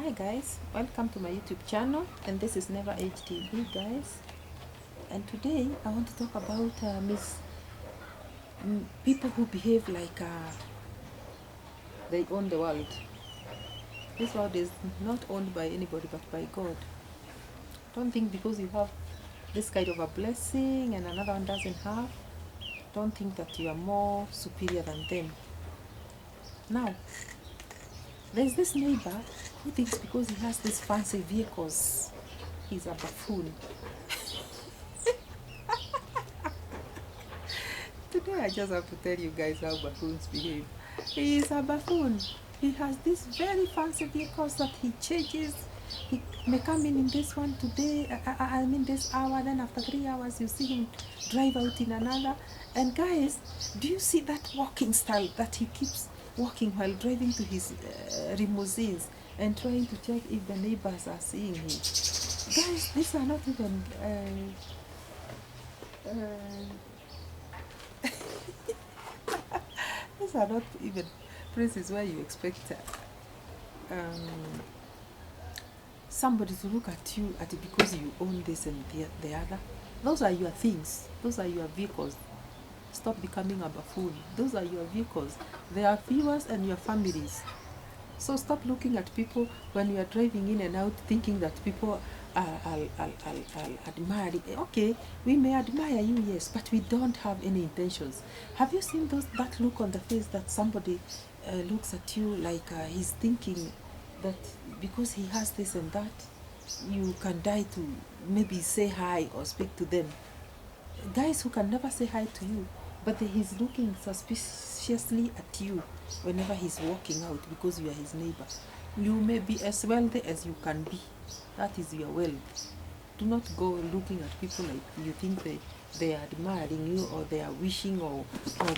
Hi guys, welcome to my YouTube channel, and this is Never Age TV guys. And today I want to talk about people who behave like they own the world. This world is not owned by anybody but by God. Don't think because you have this kind of a blessing and another one doesn't have, don't think that you are more superior than them. Now, there's this neighbor who thinks because he has these fancy vehicles, he's a buffoon. Today I just have to tell you guys how buffoons behave. He is a buffoon. He has these very fancy vehicles that he changes. He may come in this one today, I mean this hour, then after 3 hours you see him drive out in another. And guys, do you see that walking style that he keeps walking while driving to his limousines and trying to check if the neighbors are seeing him? Guys, these are not even these are not even places where you expect somebody to look at you because you own this and the other. Those are your things. Those are your vehicles. Stop becoming a buffoon. Those are your vehicles. They are viewers and your families. So stop looking at people when you are driving in and out thinking that people are admiring. Okay, we may admire you, yes, but we don't have any intentions. Have you seen that look on the face that somebody looks at you like he's thinking that because he has this and that, you can die to maybe say hi or speak to them? Guys who can never say hi to you, but he's looking suspiciously at you whenever he's walking out because you are his neighbor. You may be as wealthy as you can be. That is your wealth. Do not go looking at people like you think they are admiring you, or they are wishing, or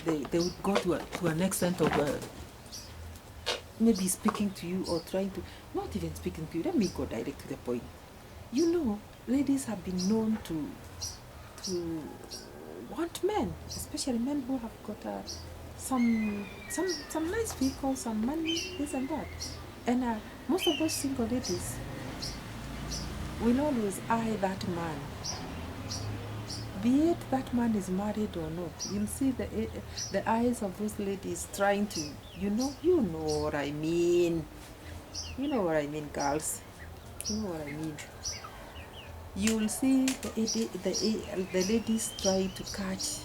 they would go to an extent of maybe speaking to you or trying to, not even speaking to you. Let me go direct to the point. You know, ladies have been known to want men, especially men who have got some nice vehicles, some money, this and that. And most of those single ladies will always eye that man, be it that man is married or not. You'll see the eyes of those ladies trying to, you know what I mean. You know what I mean, girls. You know what I mean. You will see the ladies try to catch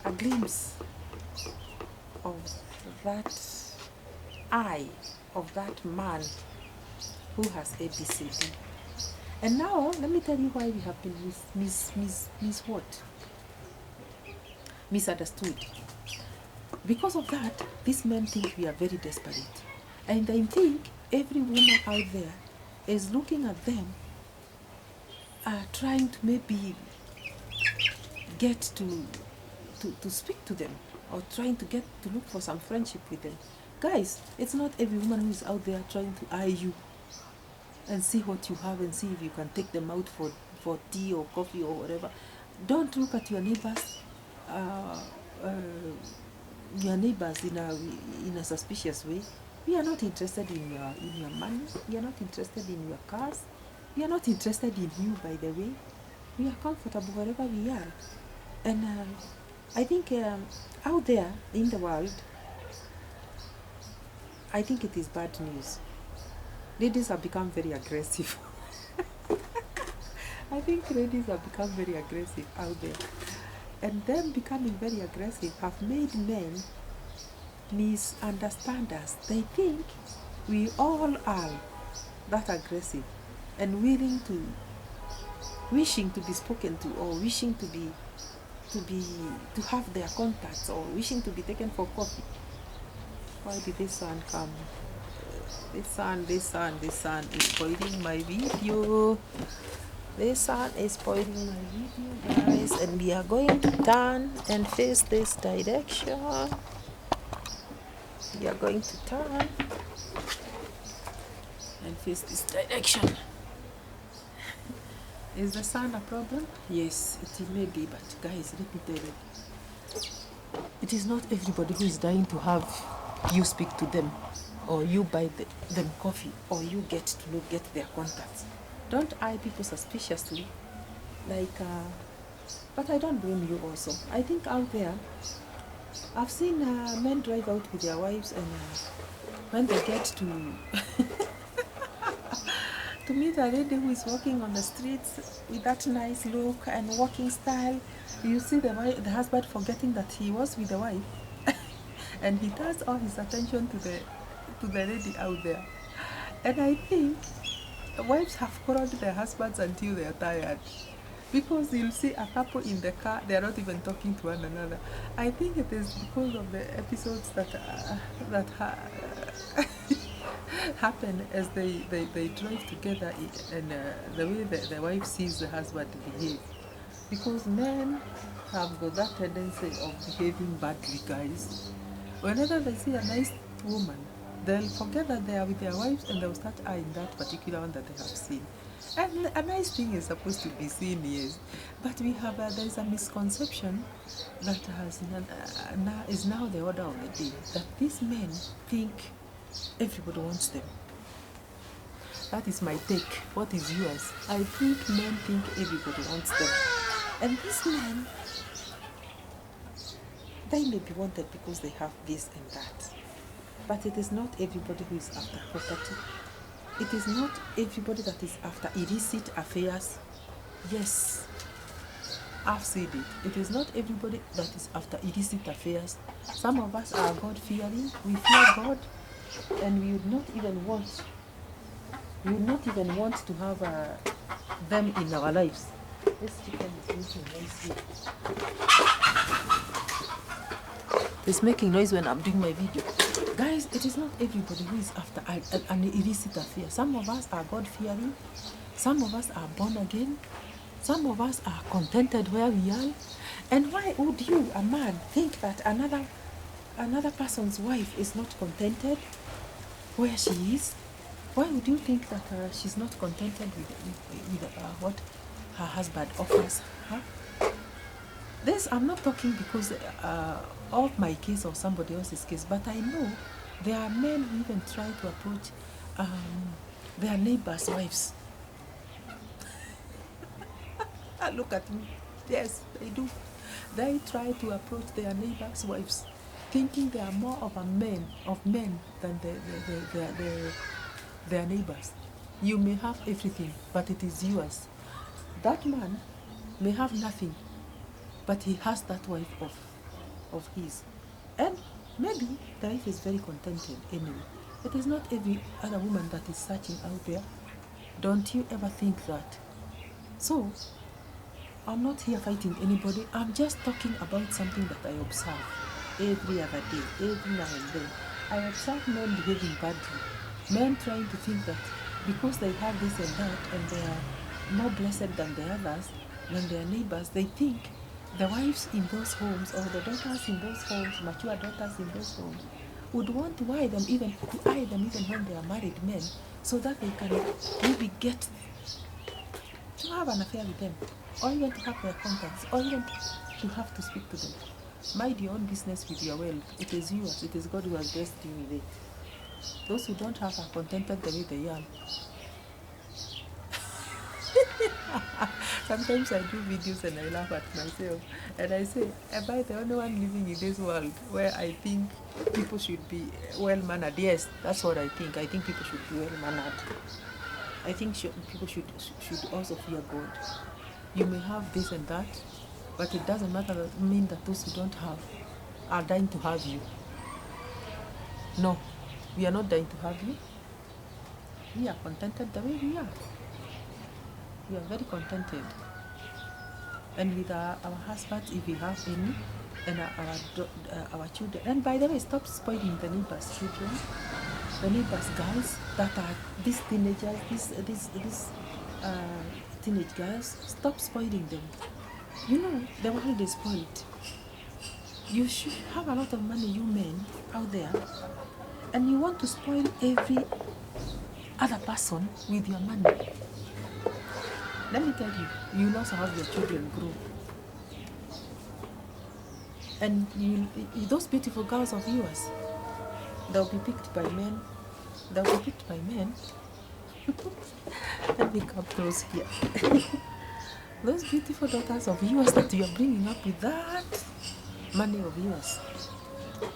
a glimpse of that eye of that man who has ABCD. And now, let me tell you why we have been misunderstood. Because of that, these men think we are very desperate. And I think every woman out there is looking at them, trying to maybe get to speak to them, or trying to look for some friendship with them. Guys, it's not every woman who is out there trying to eye you and see what you have and see if you can take them out for tea or coffee or whatever. Don't look at your neighbors in a suspicious way. We are not interested in your money. We are not interested in your cars. We are not interested in you, by the way. We are comfortable wherever we are. And I think out there in the world, I think it is bad news. Ladies have become very aggressive. I think ladies have become very aggressive out there. And them becoming very aggressive have made men misunderstand us. They think we all are that aggressive and wishing to be spoken to, or wishing to have their contacts, or wishing to be taken for coffee. Why did this sun come? This sun is spoiling my video. This sun is spoiling my video, guys, and we are going to turn and face this direction. We are going to turn and face this direction. Is the sun a problem? Yes, it may be, but guys, let me tell you, it is not everybody who is dying to have you speak to them. or you buy them coffee, or you get to get their contacts. Don't eye people suspiciously. Like, but I don't blame you also. I think out there, I've seen men drive out with their wives, and when they get to meet a lady who is walking on the streets with that nice look and walking style, you see the husband forgetting that he was with the wife, and he turns all his attention to the lady out there. And I think wives have quarreled their husbands until they are tired, because you'll see a couple in the car, they are not even talking to one another. I think it is because of the episodes that happen as they drive together, and the way the wife sees the husband behave. Because men have got that tendency of behaving badly, guys. Whenever they see a nice woman, they'll forget that they are with their wives, and they'll start eyeing that particular one that they have seen. And a nice thing is supposed to be seen, yes, but we have there's a misconception that is now the order of the day, that these men think everybody wants them. That is my take. What is yours? I think men think everybody wants them, and these men, they may be wanted because they have this and that, but it is not everybody who is after property. It is not everybody that is after illicit affairs. Yes, I've said it. It is not everybody that is after illicit affairs. Some of us are God-fearing. We fear God, and we would not even want to have them in our lives. This chicken is making noise here. It's making noise when I'm doing my video. Guys, it is not everybody who is after an illicit affair. Some of us are God-fearing. Some of us are born again. Some of us are contented where we are. And why would you, a man, think that another person's wife is not contented where she is? Why would you think that she's not contented with what her husband offers her? This, I'm not talking because of my case or somebody else's case, but I know there are men who even try to approach their neighbors' wives. Look at me. Yes, they do. They try to approach their neighbors' wives, thinking they are more of men than their neighbors. You may have everything, but it is yours. That man may have nothing, but he has that wife of his. And maybe the wife is very contented anyway. It is not every other woman that is searching out there. Don't you ever think that. So, I'm not here fighting anybody. I'm just talking about something that I observe every other day, every now and then. I observe men behaving badly. Men trying to think that because they have this and that, and they are more blessed than the others, than their neighbors, they think the wives in those homes, or the daughters in those homes, mature daughters in those homes, would want to eye them even when they are married men, so that they can maybe get to have an affair with them, or even to have their contacts, or even to have to speak to them. Mind your own business with your wealth. It is yours. It is God who has blessed you with it. Those who don't have are contented the way they are. Sometimes I do videos and I laugh at myself, and I say, am I the only one living in this world where I think people should be well-mannered? Yes, that's what I think. I think people should be well-mannered. I think people should also fear God. You may have this and that, but it doesn't mean that those who don't have are dying to have you. No, we are not dying to have you. We are contented the way we are. We are very contented. And with our husbands, if we have any, and our children. And by the way, stop spoiling the neighbors' children, the neighbors' girls that are these teenagers, these teenage girls. Stop spoiling them. You know, the world is spoiled. You should have a lot of money, you men out there, and you want to spoil every other person with your money. Let me tell you, you will also have your children grow. And those beautiful girls of yours, they'll be picked by men They'll be picked by men. Let me come close here. Those beautiful daughters of yours that you are bringing up with that money of yours,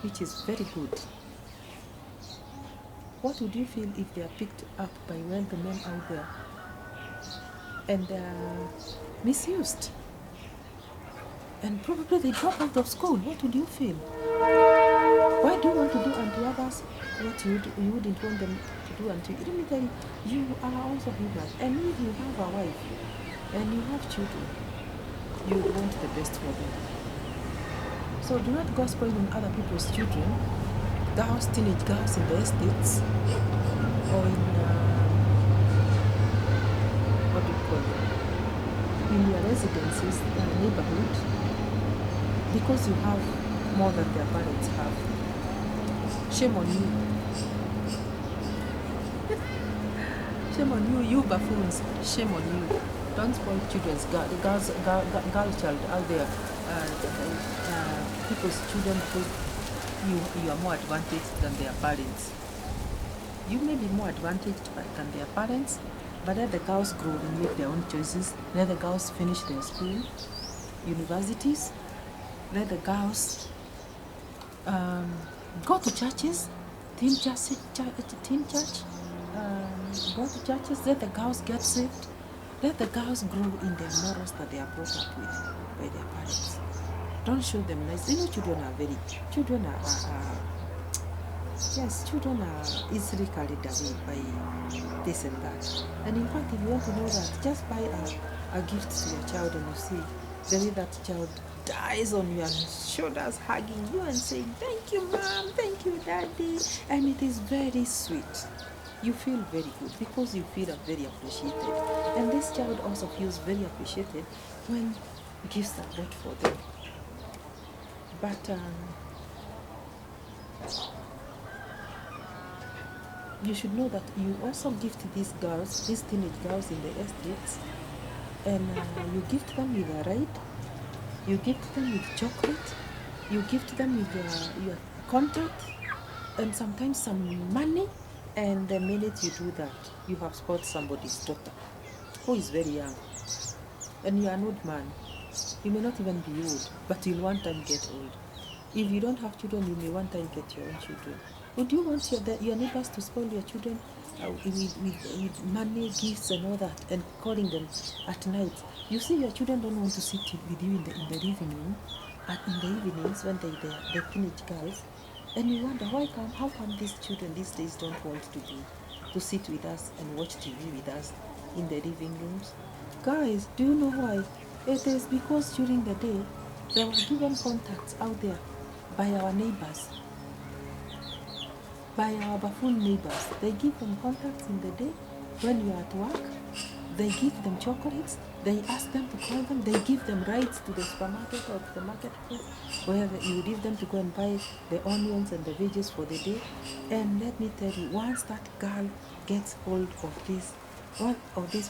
which is very good. What would you feel if they are picked up by wealthy men out there and they are misused? And probably they drop out of school. What would you feel? Why do you want to do unto others what you wouldn't want them to do unto you? Let me tell you, you are also human. And if you have a wife and you have children, you would want the best for them. So do not go spoiling other people's children, girls, teenage girls in the estates, or in, what do you call it, in your residences, in the neighborhood, because you have more than their parents have. Shame on you. Shame on you, you buffoons. Shame on you. Don't spoil children's girl child out there. People's children because you are more advantaged than their parents. You may be more advantaged than their parents, but let the girls grow and make their own choices. Let the girls finish their school, universities. Let the girls go to churches, teen church, go to churches. Let the girls get saved. Let the girls grow in their morals that they are brought up with by their parents. Don't show them nice. You know, children are children are easily carried away by this and that. And in fact, if you want to know that, just buy a gift to your child and you see the way that child dies on your shoulders, hugging you and saying, "Thank you, mom, thank you, daddy." And it is very sweet. You feel very good because you feel very appreciated. And this child also feels very appreciated when gifts are bought for them. But you should know that you also gift these girls, these teenage girls in the estates, and you gift them with a ride, you gift them with chocolate, you gift them with your contact, and sometimes some money. And the minute you do that, you have spoiled somebody's daughter who is very young. And you are an old man. You may not even be old, but you'll one time get old. If you don't have children, you may one time get your own children. Would you want your neighbors to spoil your children with money, gifts, and all that, and calling them at night? You see, your children don't want to sit with you in the living room in the evenings when they're teenage girls. And you wonder how come these children these days don't want to sit with us and watch TV with us in the living rooms? Guys, do you know why? It is because during the day they were given contacts out there by our neighbors, by our buffoon neighbors. They give them contacts in the day when you are at work. They give them chocolates. They ask them to call them. They give them rides to the supermarket or to the marketplace where you leave them to go and buy the onions and the veggies for the day. And let me tell you, once that girl gets hold of this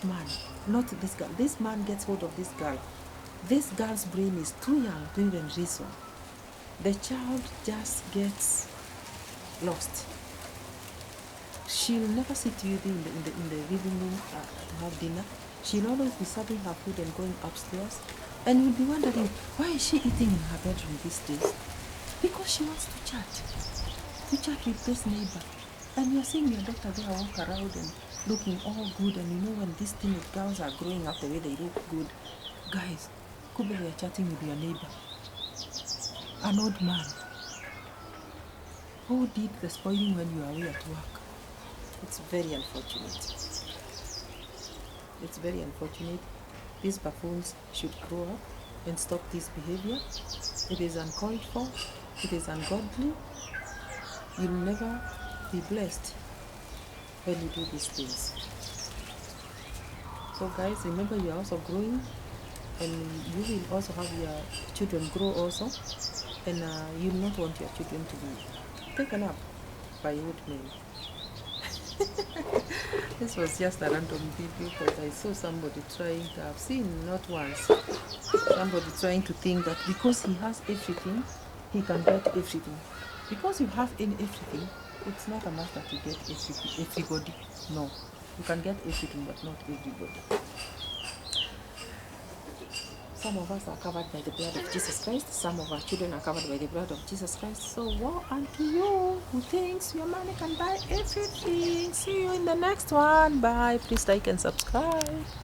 man, not this girl, this man gets hold of this girl, this girl's brain is too young to even reason. The child just gets lost. She'll never sit with you in the living room to have dinner. She'll always be serving her food and going upstairs. And you'll be wondering, why is she eating in her bedroom these days? Because she wants to chat with this neighbor. And you're seeing your daughter there walk around and looking all good. And you know when these teenage girls are growing up the way they look good, guys, could be you're chatting with your neighbor, an old man who did the spoiling when you are away at work. It's very unfortunate. It's very unfortunate. These buffoons should grow up and stop this behavior. It is uncalled for. It is ungodly. You'll never be blessed when you do these things. So guys, remember you are also growing, and you will also have your children grow also, and you'll not want your children to be taken up by old men. This was just a random video, but I saw somebody trying to, I've seen not once, somebody trying to think that because he has everything, he can get everything. Because you have everything, It's not a must that you get everybody. No. You can get everything, but not everybody. Some of us are covered by the blood of Jesus Christ. Some of our children are covered by the blood of Jesus Christ. So woe unto you who thinks your money can buy everything. See you in the next one. Bye. Please like and subscribe.